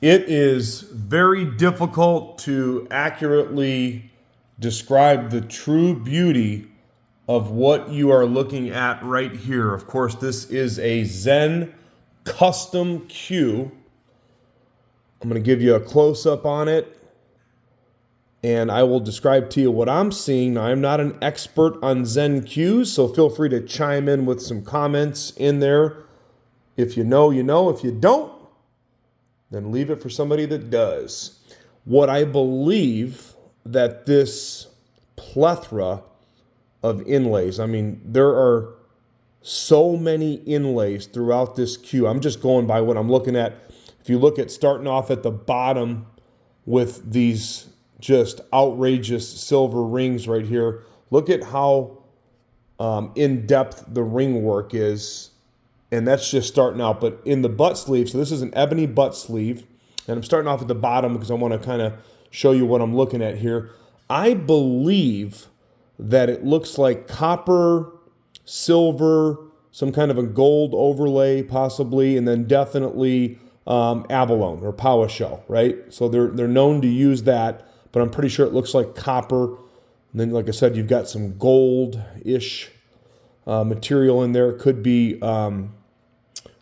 It is very difficult to accurately describe the true beauty of what you are looking at right here. Of course, this is a Zen Custom Cue. I'm going to give you a close-up on it, and I will describe to you what I'm seeing. Now, I'm not an expert on Zen Cues, so feel free to chime in with some comments in there. If you know, you know. If you don't, then leave it for somebody that does. What I believe that this plethora of inlays, I mean, there are so many inlays throughout this cue. I'm just going by what I'm looking at. If you look at starting off at the bottom with these just outrageous silver rings right here, look at how in-depth the ring work is. And that's just starting out. But in the butt sleeve, so this is an ebony butt sleeve, and I'm starting off at the bottom because I want to kind of show you what I'm looking at here. I believe that it looks like copper, silver, some kind of a gold overlay possibly, and then definitely abalone or power shell, right? So they're known to use that, but I'm pretty sure it looks like copper. And then, like I said, you've got some gold-ish material in there. It could be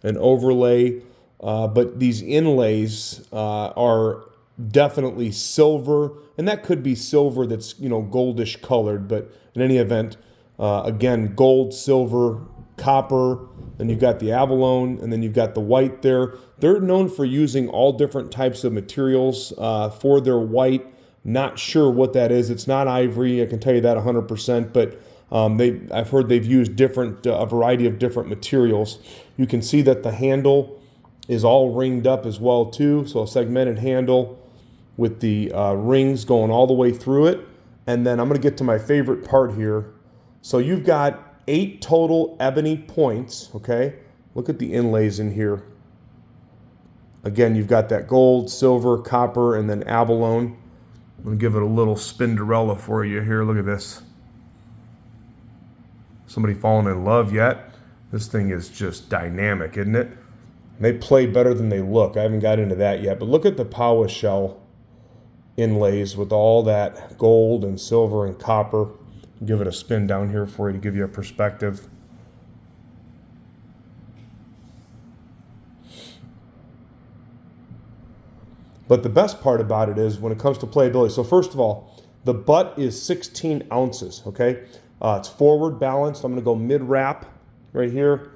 an overlay, but these inlays are definitely silver, and that could be silver that's, goldish colored, but in any event, again, gold, silver, copper, then you've got the abalone, and then you've got the white there. They're known for using all different types of materials for their white. Not sure what that is. It's not ivory, I can tell you that 100%, but I've heard they've used a variety of different materials. You can see that the handle is all ringed up as well too. So a segmented handle with the rings going all the way through it. And then I'm going to get to my favorite part here. So you've got 8 total ebony points, okay? Look at the inlays in here. Again, you've got that gold, silver, copper, and then abalone. I'm going to give it a little spinderella for you here. Look at this. Somebody fallen in love yet? This thing is just dynamic, isn't it? They play better than they look. I haven't got into that yet, but look at the power shell inlays with all that gold and silver and copper. Give it a spin down here for you to give you a perspective. But the best part about it is when it comes to playability. So first of all, the butt is 16 ounces, okay? It's forward balanced. I'm going to go mid-wrap right here.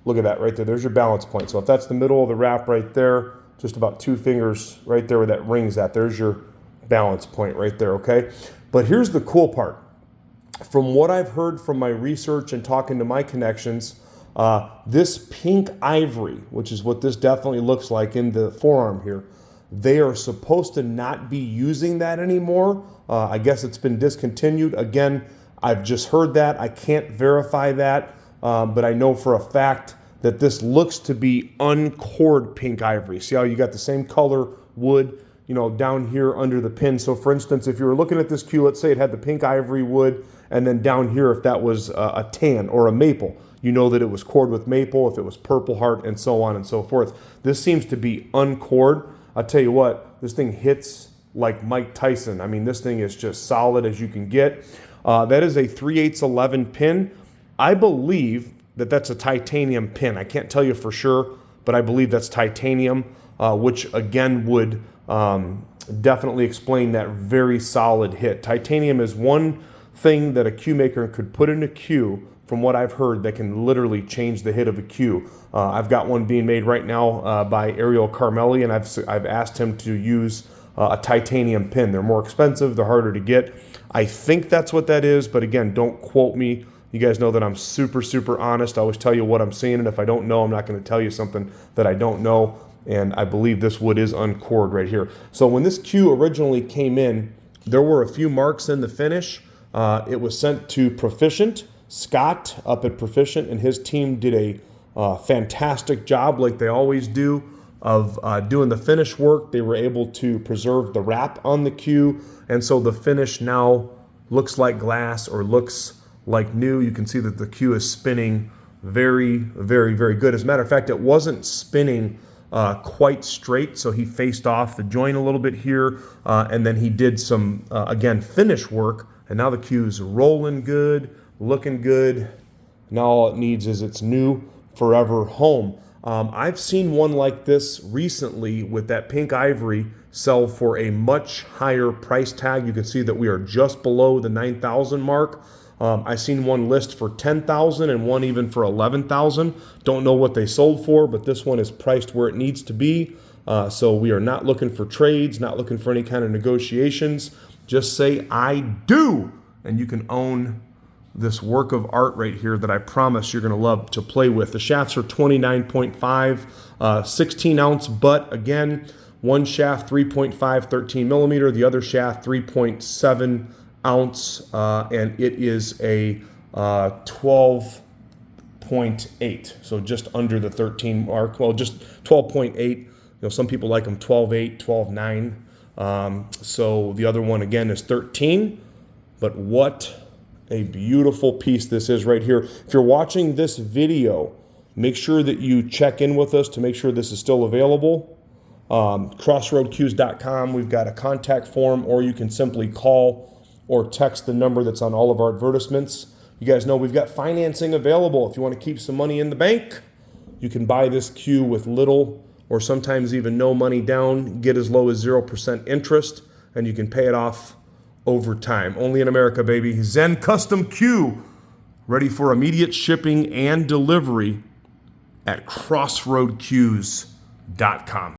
Look at that right there. There's your balance point. So if that's the middle of the wrap right there, just about 2 fingers right there where that ring's at, there's your balance point right there, okay? But here's the cool part. From what I've heard from my research and talking to my connections, this pink ivory, which is what this definitely looks like in the forearm here, they are supposed to not be using that anymore. I guess it's been discontinued. Again, I've just heard that. I can't verify that, but I know for a fact that this looks to be uncored pink ivory. See how you got the same color wood, down here under the pin. So for instance, if you were looking at this cue, let's say it had the pink ivory wood, and then down here, if that was a tan or a maple, you know that it was cored with maple, if it was purple heart, and so on and so forth. This seems to be uncored. I'll tell you what, this thing hits like Mike Tyson. I mean, this thing is just solid as you can get. That is a 3/8 11 pin. I believe that that's a titanium pin. I can't tell you for sure, but I believe that's titanium, which again would definitely explain that very solid hit. Titanium is one thing that a cue maker could put in a cue, from what I've heard, that can literally change the hit of a cue. I've got one being made right now by Ariel Carmelli, and I've asked him to use a titanium pin. They're more expensive, they're harder to get. I think that's what that is, but again, don't quote me. You guys know that I'm super, super honest. I always tell you what I'm seeing, and if I don't know, I'm not going to tell you something that I don't know, and I believe this wood is uncored right here. So when this cue originally came in, there were a few marks in the finish. It was sent to Proficient. Scott up at Proficient and his team did a fantastic job, like they always do, of doing the finish work. They were able to preserve the wrap on the cue, and so the finish now looks like glass or looks like new. You can see that the cue is spinning very, very, very good. As a matter of fact, it wasn't spinning quite straight, so he faced off the joint a little bit here, and then he did some, again, finish work, and now the cue's rolling good, looking good. Now all it needs is its new forever home. I've seen one like this recently with that pink ivory sell for a much higher price tag. You can see that we are just below the 9,000 mark. I've seen one list for 10,000 and one even for 11,000. Don't know what they sold for, but this one is priced where it needs to be. So we are not looking for trades, not looking for any kind of negotiations. Just say, I do, and you can own this work of art right here that I promise you're going to love to play with. The shafts are 29.5, 16 ounce butt. Again, one shaft 3.5, 13 millimeter, the other shaft 3.7 ounce, and it is a 12.8, so just under the 13 mark. Well, just 12.8. You know, some people like them 12.8, 12.9. So the other one again is 13. But what a beautiful piece this is right here. If you're watching this video, make sure that you check in with us to make sure this is still available. Crossroadcues.com, we've got a contact form, or you can simply call or text the number that's on all of our advertisements. You guys know we've got financing available. If you want to keep some money in the bank, you can buy this cue with little or sometimes even no money down, get as low as 0% interest, and you can pay it off over time. Only in America, baby. Zen Custom Cue, ready for immediate shipping and delivery at crossroadcues.com.